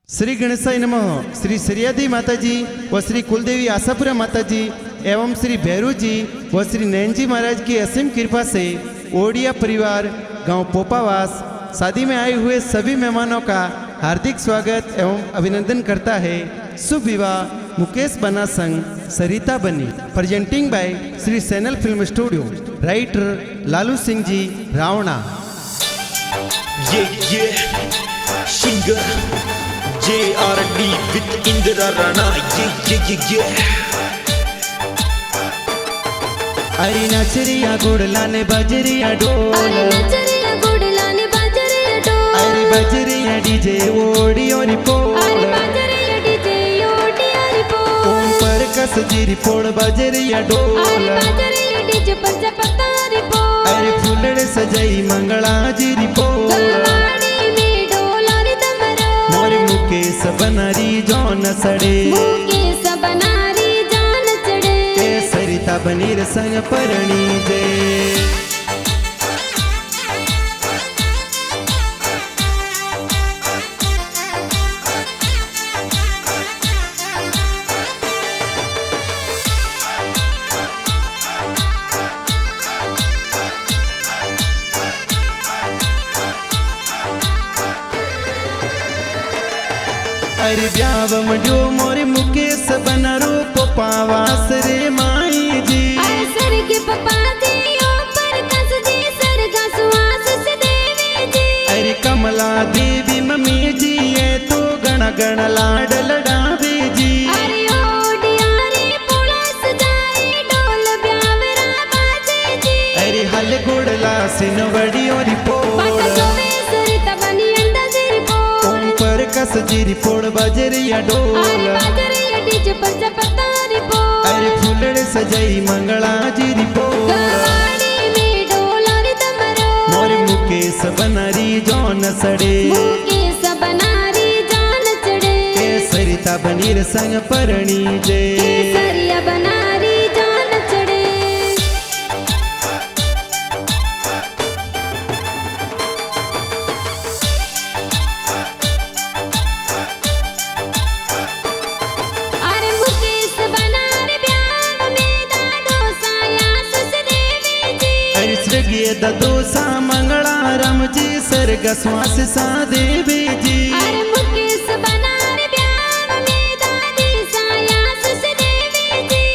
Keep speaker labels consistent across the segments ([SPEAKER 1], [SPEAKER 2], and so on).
[SPEAKER 1] श्री गणेशाय नमः। श्री सरियादी माताजी व श्री कुलदेवी आशापुरा माताजी एवं श्री भैरू जी व श्री नैनजी महाराज की असीम कृपा से ओडिया परिवार गांव पोपावास शादी में आए हुए सभी मेहमानों का हार्दिक स्वागत एवं अभिनंदन करता है। शुभ विवाह मुकेश बना संग सरिता बनी। Presenting by Shri Sainal film studio. Writer Lalu Singh ji Rawana.
[SPEAKER 2] Singer JRD with Indra Rana.
[SPEAKER 1] अरे नचरिया गुड़ला ने बजरिया डोल, अरे बजरिया डीजे ओडी और पोल, ओम पर कस जीरी पोल बजरिया डोल, अरे फूलड़े सजाई मंगला जीरी पोल, मोरी मुकेश बनारी जौन सड़े, ए सरिता बनीर संग परणी जे। अरे ब्याव मड्यो मोरे मुकेश बना रूप पावास रे माई जी, अरे कमला देवी मम्मी जी ये तो गण गण लाड लडावे जी, अरे हल गुड़ला सिनवड़ी और पोल, कस जीरी पोड़ बजरिया डोल, अरे फूलड़े सजाई मंगला जीरी पोल, मोरे मुकेश बनारी जौन सड़े, ए सरिता बनीर संग परणी जे। दोसा मंगला राम जी सर्ग श्वास सा देवी जी,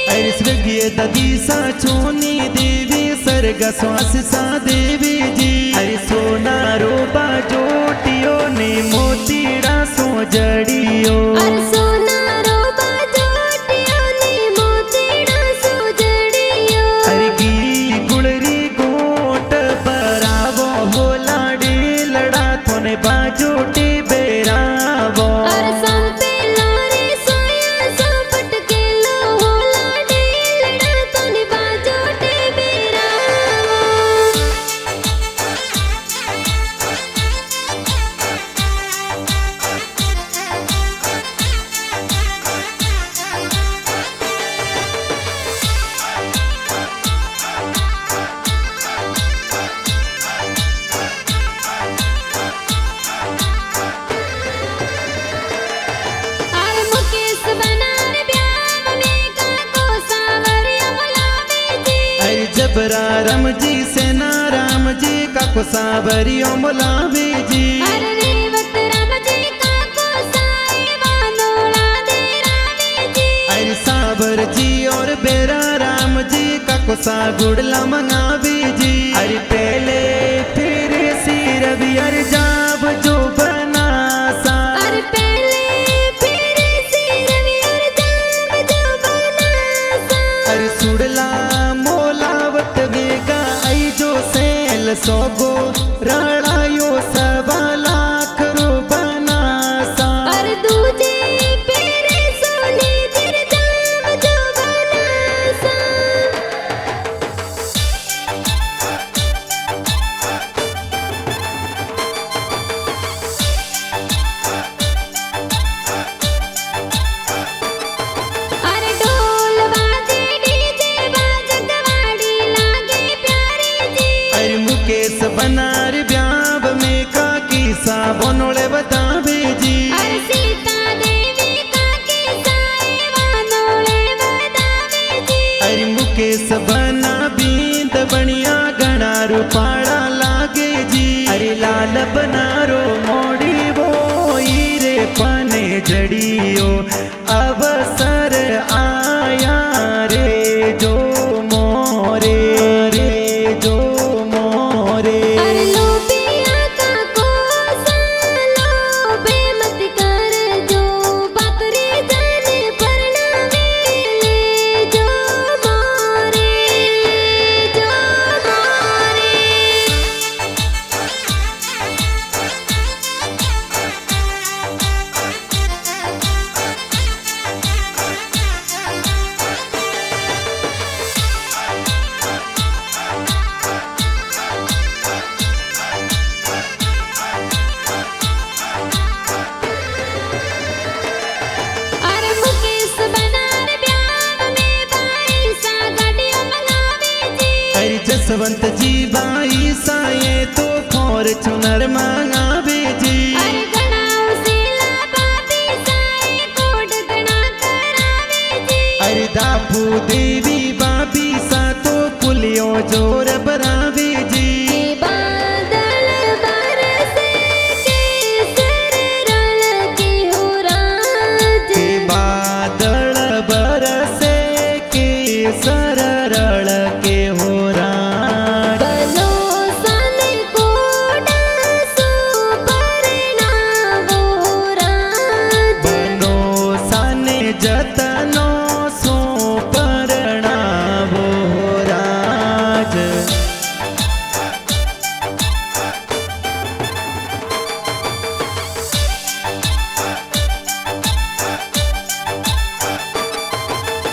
[SPEAKER 1] अरे स्वर्गीय ददीसा चोनी देवी सर्ग श्वास सा देवी जी, अरे सोना रोबा जोटियो ने मोतीड़ा सो जड़ियो, अरे गी गुड़री बाजोटी बेरावो, जबरा राम जी सेना राम जी का को सावरियों बुलावे जी, अरे सावर जी और बेरा राम जी का को सा गुड़ला मंगावे जी, अरे पहले फिर सिर भी अरे जाब जो बना सा, अरे सुड़ला सोगो राड़ायो सवा लाख रो बनासा,
[SPEAKER 3] अरे दूजे पेरे सोने दिर जाम जो बनासा, अरे ढोल बाजे डीजे बाज गवाड़ी लागे प्यारी जी,
[SPEAKER 1] अरे मुकेश बनार ब्याह सबना बींद बनिया गणा रूपाड़ा लागे जी। अरे लाल बनारो मोड़ी वो रे पने जड़ियो अवसर आया रे जो मोरे रे जो मोरे।
[SPEAKER 3] अरे लोबिया का कोसलो बे मत कर जो बापरे जाने परनावे ले जो मोरे जो मोरे। अरे मुकेश बनार ब्याह में बाई सा गाड़ियों मंगावे जी।
[SPEAKER 1] अरे जसवंत जी बाई साये तो फॉर्च्यूनर मंगावे जी।
[SPEAKER 3] अरे गणाओ सेला बाबी साए कोड गणा करावे जी।
[SPEAKER 1] अरे दापू देवी बाबी सा तो पुलियो जोर बरावे जी।
[SPEAKER 3] के बादल बरसे केसर रल के हो राज।
[SPEAKER 1] के बादल बरसे के सररल के हो राज।
[SPEAKER 3] बनो सन कोडा सो परनावो राज।
[SPEAKER 1] बनो साने जतनो सो परणावो राज।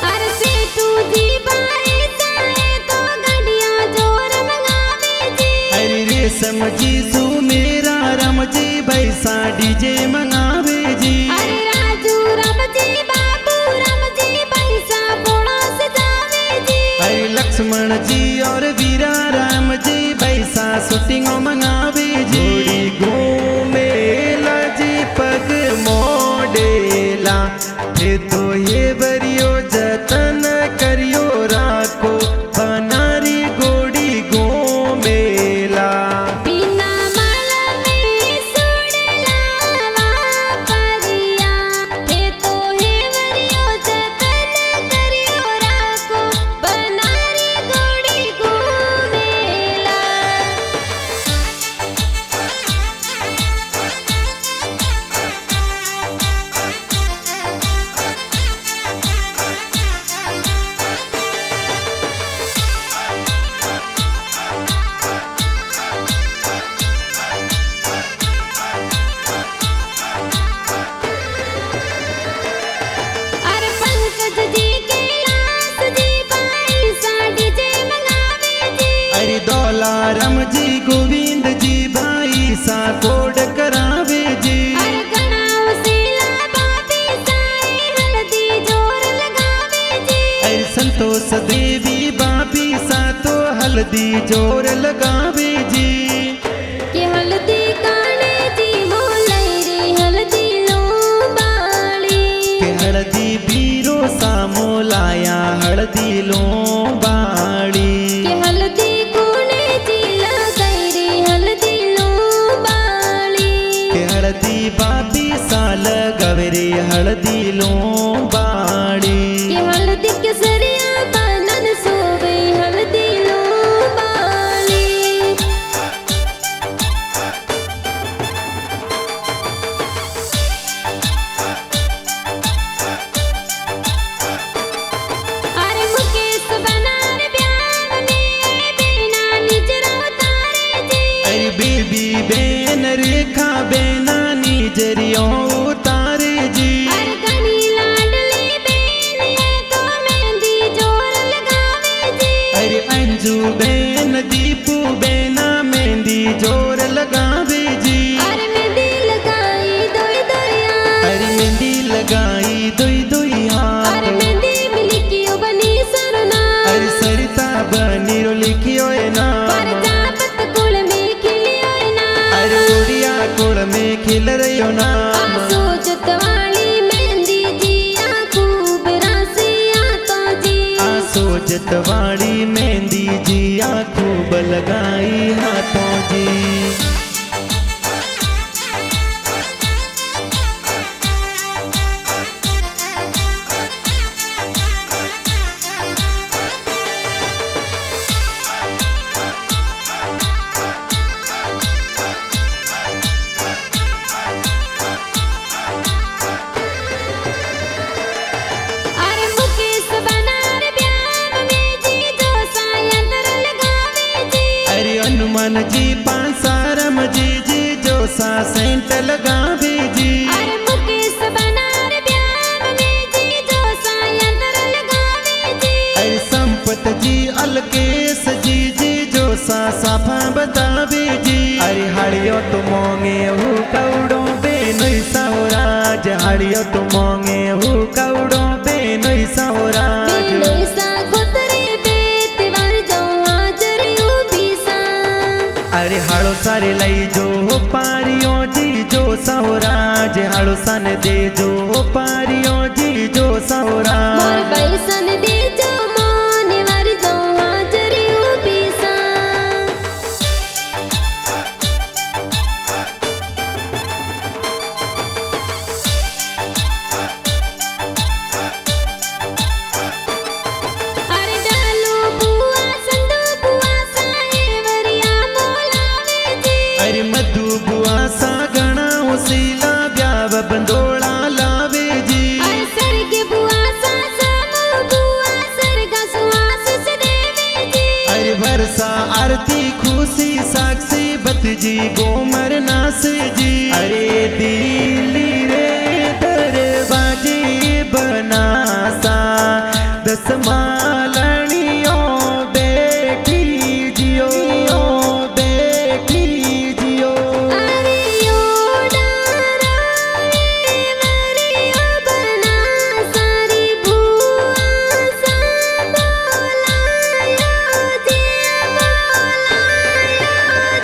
[SPEAKER 3] अरे सेठू जी बाई साए तो गाड़ियां जोर मंगावे जी।
[SPEAKER 1] अरे रेशम जी सुमेरा रम जी बैसा डीजे मंगावे जी।
[SPEAKER 3] अरे राजू राम जी बाबू राम जी पैसा बोड़ा सजावे जी।
[SPEAKER 1] अरे लक्ष्मण जी और वीरा राम जी बैसा शूटिंग मंगावे जी। घूमेला जी पग मोडेला थे तो ये बरियो जतन करियो राखो बनारी गोड़ी घूमेला।
[SPEAKER 3] बिना माल में सुड़ला वापरिया हे तो हे वरियो जतन करियो राखो बनारी गोड़ी घूमेला। अरे पंकज जी के लास जी बाई सा डीजे मंगावे जी।
[SPEAKER 1] अरे दौलारम जी गोविंद जी भाई सा कोड करावे जी।
[SPEAKER 3] अरे गणाओ सेला बाबी साए हल्दी जोर लगावे जी।
[SPEAKER 1] अरे संतोष देवी बाबी सा तो हल्दी जोर लगावे जी।
[SPEAKER 3] के हल्दी काने जी मोलई रे हल्दी लो बाली।
[SPEAKER 1] के हल्दी बीरो सामो लाया हल्दी लो बाड़ी।
[SPEAKER 3] के हल्दी कोने जी लगाई रे हल्दी लो बाली।
[SPEAKER 1] के हल्दी बाबी सा लगवे रे हल्दी लो बाड़ी।
[SPEAKER 3] के हल्दी के सरिया बनन सोवे हल्दी लो बाली। अरे मुकेश बनार ब्याह में बिना निजरा उतारे जी।
[SPEAKER 1] अरे बेबी बेन रेखा बेना निजरियो उतारे जी।
[SPEAKER 3] अरे घनी लाडली बेन ये तो मेहंदी जोर लगावे जी।
[SPEAKER 1] अरे अंजू बेन दीपू बेना मेहंदी जोर लगावे जी।
[SPEAKER 3] अरे मेहंदी लगाई दोई दोया।
[SPEAKER 1] अरे मेहंदी लगाई दुई दुई हाथ।
[SPEAKER 3] अरे मेहंदी मिली क्यों बनी सरना।
[SPEAKER 1] अरे सरिता बनी रो लिखियो ए नाम।
[SPEAKER 3] परजापत कुल में खिलियो ना।
[SPEAKER 1] अरे उड़िया कुल में खिल रहियो नाम।
[SPEAKER 3] सोचत वाली मेहंदी जी खूब रासिया तो जी।
[SPEAKER 1] सोच जतवाड़ी मेहंदी जी आ खूब लगाई हाथों जी।
[SPEAKER 3] अरे मुकेश बनार ब्याह में जी जो सायंत्र लगावे जी।
[SPEAKER 1] अरे हनुमान जी पांसारम जी जी जो सा सेंट लगावे जी।
[SPEAKER 3] अरे मुकेश बनार ब्याह में जी जो सायंत्र लगावे जी।
[SPEAKER 1] अरे संपत जी अलकेश जी जी जो सा साफा बतावे जी। अरे हाड़ियो तो मोंगे हु कौड़ो बेनोई सावराज, हाड़ियो तो मोंगे हु कौड़ो बेनोई सावराज।
[SPEAKER 3] बेनोई सा गोतरे बेत वर जो हाजरी उभी सा।
[SPEAKER 1] अरे हाड़ो सारे लई जो पारियो जी जो सावराज, हाड़ो सन दे जो पारियो जी जो
[SPEAKER 3] मोर
[SPEAKER 1] सावराज।
[SPEAKER 3] बैसन दे जो मोने वर जो हाजरी उभी सा। अरे डालू बुआ संदू बुआ साहेवरिया मोलावे जी।
[SPEAKER 1] अरे मधु बुआ सा गणा उसीला ब्याव बंदोड़ा लावे जी।
[SPEAKER 3] अरे सरग बुआ सा सामू बुआ सरगा सुहास देवे जी।
[SPEAKER 1] अरे वर्षा आरती खुशी साक्षी बत जी गोमर नास जी। अरे दिल्ली रे दरवाजे बनासा दस मालनियों बेटी जियो बेटी जियो।
[SPEAKER 3] अरे यो डारा रे वरिया बना सारी बुआ सा बोलायो जी बोलायो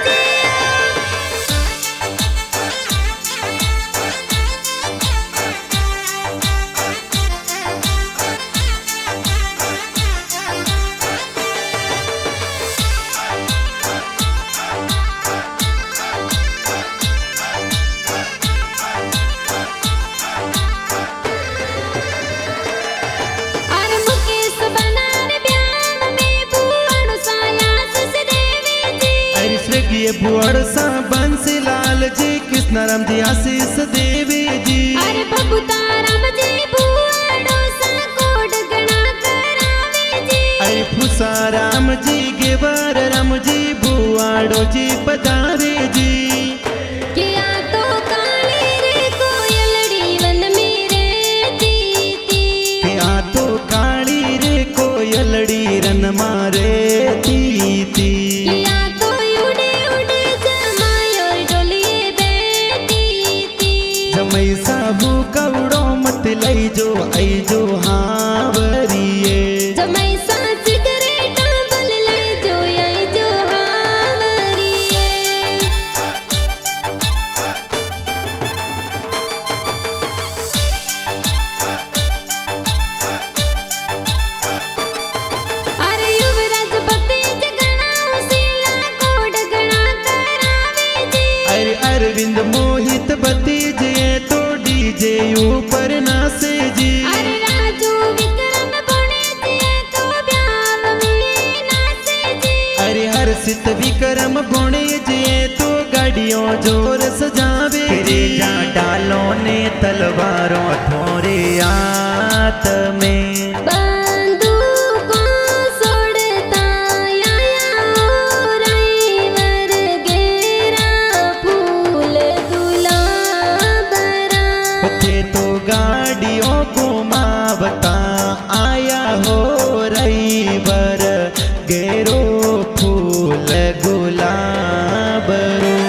[SPEAKER 3] जी। अरे मुकेश बनार ब्याह में बुआड़ो सायास देवे जी।
[SPEAKER 1] अरे स्वर्गीय बुआड़ सा बंसीलाल जी कृष्णाराम जी आशीष देवी जी।
[SPEAKER 3] अरे बबूताराम जी बुआड़ो सा कोड गणा करावे जी।
[SPEAKER 1] अरे फुसाराम जी गेवर राम जी बुआड़ो जी पधारे जी।
[SPEAKER 3] किया तो काली रे कोयलड़ी वन में रहती थी।
[SPEAKER 1] आ तो काली रे कोयलड़ी रन मारे ती ती।
[SPEAKER 3] किया तो उड़े उड़े जमायोर डोलिए बैठी थी।
[SPEAKER 1] जमई साबू कवड़ो मत लई जो आई जो हावरिए।
[SPEAKER 3] जमाई सा सिगरेटा बल ले जो आई जो हावरिए। अरे युवराज पति जगना उसीला कोड गणा करावे जी।
[SPEAKER 1] अरे अरविंद मोहित बतीजे तो डीजे ऊपर नासे जी।
[SPEAKER 3] अरे राजू विक्रम बने जी तो ब्याह में नाचे जी।
[SPEAKER 1] अरे हर्षित विक्रम बोणे जे तो गाड़ियों जोर सजावे रे। जा डालो ने तलवारों थोरे आत में।
[SPEAKER 3] बंदूकों सोड़ता आया ड्राइवर गेरा फूल गुलाबरा।
[SPEAKER 1] थे तो गाड़ियों घुमावता आया हो रही बर गेरो फूल गुलाब रो।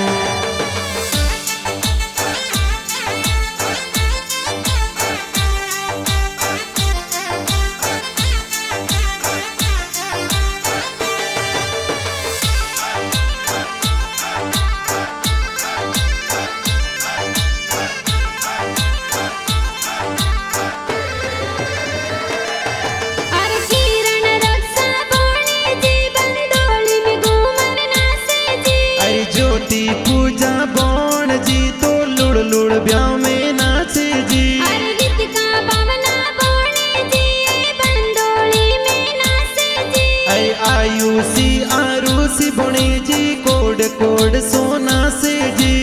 [SPEAKER 3] अरे किरण रक्ष
[SPEAKER 1] लुड़ ब्याह में नाचे जी।
[SPEAKER 3] अरे रितिका भावना बोले जी बंडोली में नाचे जी।
[SPEAKER 1] अरे आयुषी आरुषि बुणे जी कोड कोड सोना से जी।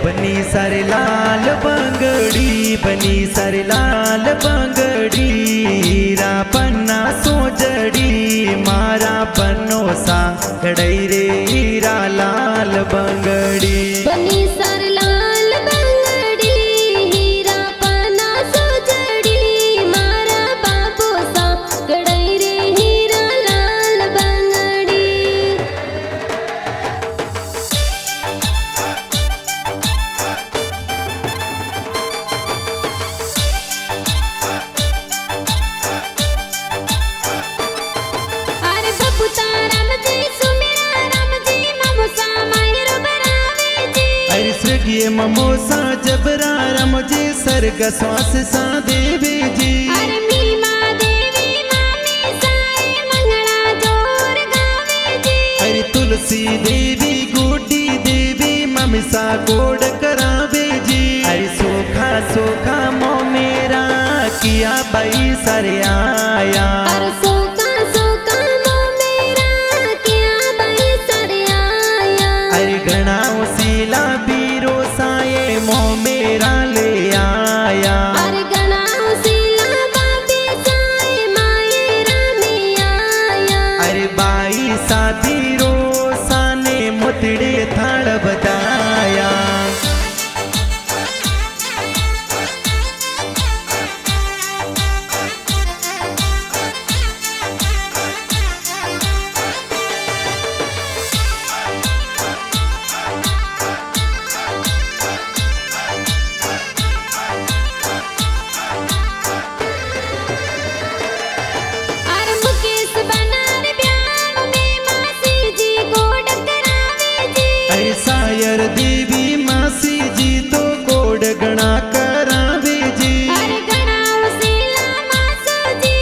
[SPEAKER 1] बनी सारे लाल बंगड़ी बनी सारे लाल बंगड़ी रा पन्ना सोजड़ी मारा पन्नो सा गड़ई रे हीरा लाल बंगड़ी।
[SPEAKER 3] बनी सर लाल बंगड़ी हीरा पना सोजड़ी मारा बाबू सा गड़ई रे हीरा लाल बंगड़ी। अरे बबूता राम जी सुमेरा राम जी ममसा मायर बरावे जी।
[SPEAKER 1] अरे स्वर्गीय ममोसा जबरा रमजे सर्ग श्वास सा देवी जी।
[SPEAKER 3] अरे मीमा देवी मामी साए मंगला जोर गावे जी।
[SPEAKER 1] अरे तुलसी देवी गोडी देवी ममसा गोड करावे जी। अरे सोखा सोखा मो मेरा किया बाई सरे आया।
[SPEAKER 3] अरे सोका सोका मो मेरा क्या बई सर आया।
[SPEAKER 1] अरे घना उसीला बीरो साए मो मेरा ले आया।
[SPEAKER 3] अरे गणा उसीला बाबे साए मायरा में आया।
[SPEAKER 1] अरे बाई सा बीरो साने मुतड़े थाड़ बताया।
[SPEAKER 3] अरे मुकेश बनार ब्याह में मासी जी गोड करावे जी।
[SPEAKER 1] अरे सायर देवी मासी जी तो कोड गणा करावे जी।
[SPEAKER 3] अरे गणा उसीला मासो जी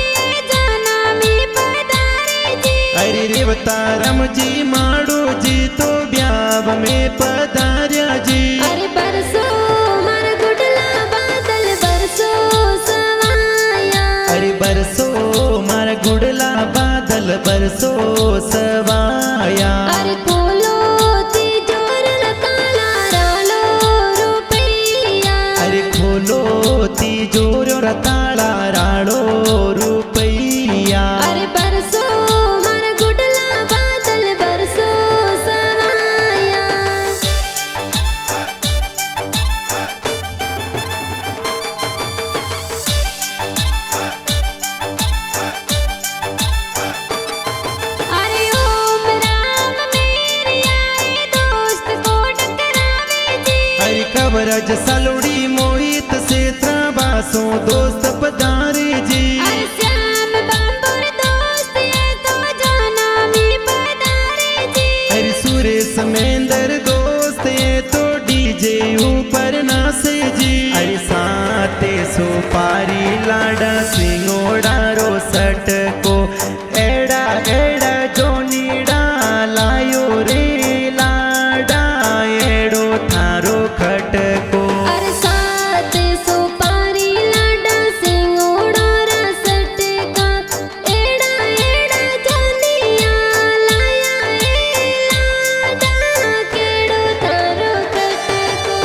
[SPEAKER 3] जाना में पधारे जी।
[SPEAKER 1] अरे रेवतारम जी माड़ो जी तो ब्याव में पधार्या जी।
[SPEAKER 3] अरे बरसो मर गुडला बादल बरसो सवाया।
[SPEAKER 1] अरे बरसो मार गुड़ला बादल बरसो सवाया।
[SPEAKER 3] अरे खोलो तिजोर ताला रालो रुपैया।
[SPEAKER 1] अरे खोलो तिजोर ताला राड़ो रुपैया।
[SPEAKER 3] अरे बरसो मर गुडला बादल बरसो सवाया। अरे ओम राम मेरे आए दोस्त कोड करावे जी।
[SPEAKER 1] अरे कवरज सलोड़ी मोहित से त्राबासो दोस्त पधारे जी।
[SPEAKER 3] अरे श्याम बांबुर दोस्त ये तो जाना में पधारे जी।
[SPEAKER 1] अरे सुरेश मेंदर दोस्त ये तो डीजे ऊपर नाचे जी। अरे साते सुपारी लाडा सिंगोड़ा रो सट को एड़ा एड़ा जोनीड़ा लायो रे लाडा एड़ो थारो खटको।
[SPEAKER 3] अरे सात सुपारी लाडा सिंगोड़ा रसट का एड़ा एड़ा जोनिया लाया ए लाडा केड़ो थारो कटको।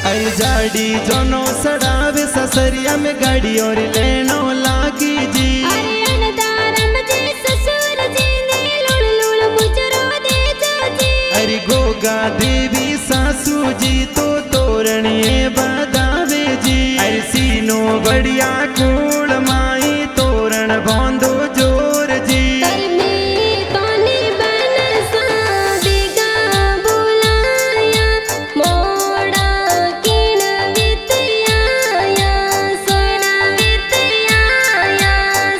[SPEAKER 1] अरे जाड़ी जोनो सड़ावे ससरिया में गाड़ी और लेनो लागी जी।
[SPEAKER 3] अरे अनदारम जी ससुर जी ने लुड़ लुड़ मुजरो दे जो जी।
[SPEAKER 1] अरे गोगा देवी सासू जी तो तोरणिए बदावे जी। अरे सीनो बढ़िया कूल माई तोरण बांधो जोर जी।
[SPEAKER 3] तर में तोनी बन सादिगा बुलाया मोड़ा किन वितयाया सोना वितयाया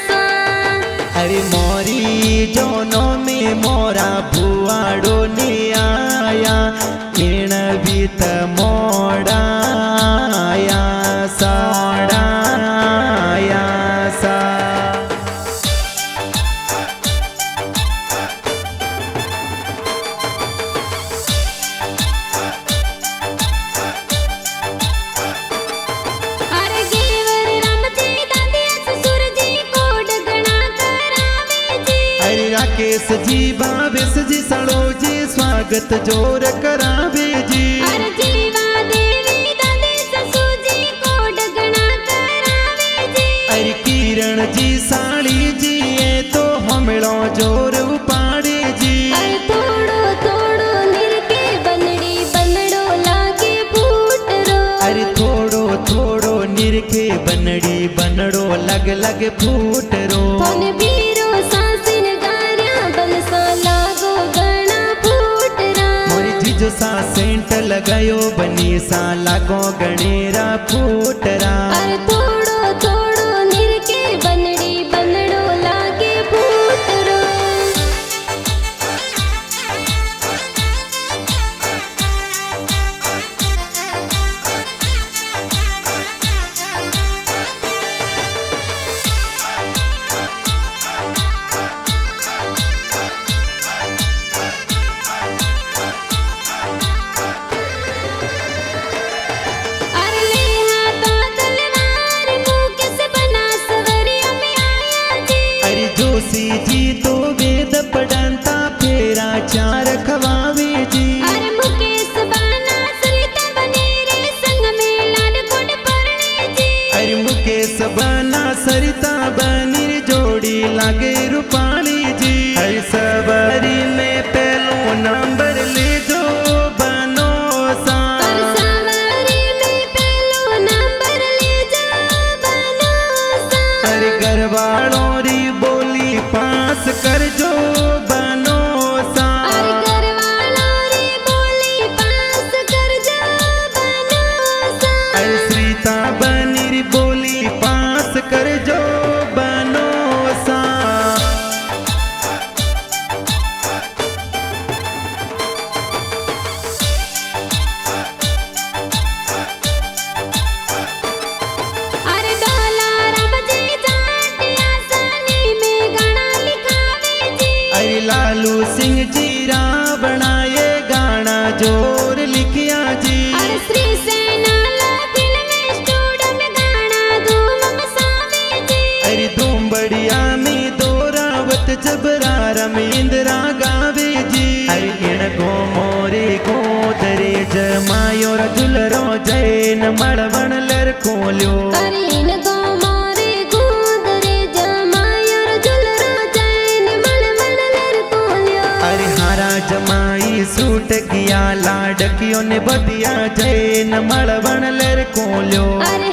[SPEAKER 3] सो।
[SPEAKER 1] अरे मोरी मोरा भुवाड़ो ने आया एण बीत मोड़ा आया साड़ा आया सा
[SPEAKER 3] अरे गेवर रामजी दादिया ससुरजी कोड गणा करावे जी
[SPEAKER 1] अरे राकेश जी भावेश जी सड़ो जी स्वागत जोर करावे जी
[SPEAKER 3] अरे जीवा देवी दादी ससुरजी कोड गणा करावे जी
[SPEAKER 1] अरे किरण जी साड़ी जी ये तो हमड़ो जोर उपाड़े जी
[SPEAKER 3] अरे थोड़ो थोड़ो निरके बनड़ी बनड़ो लागे फूट रो
[SPEAKER 1] अरे थोड़ो थोड़ो निरखे बनड़ी बनड़ो लग लग फूट रो
[SPEAKER 3] फोन बीरो सासिन गारिया बनसा लागो गणा फूट रा
[SPEAKER 1] मोरी जीजो सा सेंट लगायो बनी सा लागो गणेरा फूटरा
[SPEAKER 3] अरे थोड़ो थोड़ो निरके बनड़ी बनड़ो लागे फूट रो अरे ले हाथा तलवार मुँह से बना सवरिया में आया जी
[SPEAKER 1] अरे जोशी जी तो वेद पढ़ंता फेरा चार खवावे जी
[SPEAKER 3] अरे मुकेश बाना सरिता बनेरे संग में लाड कोड परणे जी
[SPEAKER 1] अरे मुकेश बना सरिता बनीर जोड़ी लागे रूपाली जी अरे सबरी में पहलो नंबर ले जो बनो सा
[SPEAKER 3] और सावरी में पहलो नंबर ले जा बनो सा
[SPEAKER 1] अरे घरवालों री बोली पास कर जो बनो सा
[SPEAKER 3] अरे घरवालों री बोली पास कर जा बनो सा
[SPEAKER 1] अरे श्रीता बनीर बोली पास कर जो बनो सा
[SPEAKER 3] अरे डोला रामजी जाटिया सानी में गाना लिखावे जी
[SPEAKER 1] अरे लालू सिंह जी रावणा ये गाना जोर लिखिया जी
[SPEAKER 3] अरे श्री सेनाला फिल्म स्टूडियो में गाना धूम मचावे जी
[SPEAKER 1] अरे धूम बढ़िया में दोरावत जबरार में इंदिरा गावे जी अरे इण गो मोरे गोदरे जमायो जुलरो जैन मड़वण लर खोल्यो
[SPEAKER 3] करीन गो मोरे गुदरे जमायोर जुलरो जैन मन मन लर कोल्यो
[SPEAKER 1] अरे हारा जमाई सूट किया लाडकियों ने बदिया जैन मड़वण लर खोल्यो
[SPEAKER 3] अरे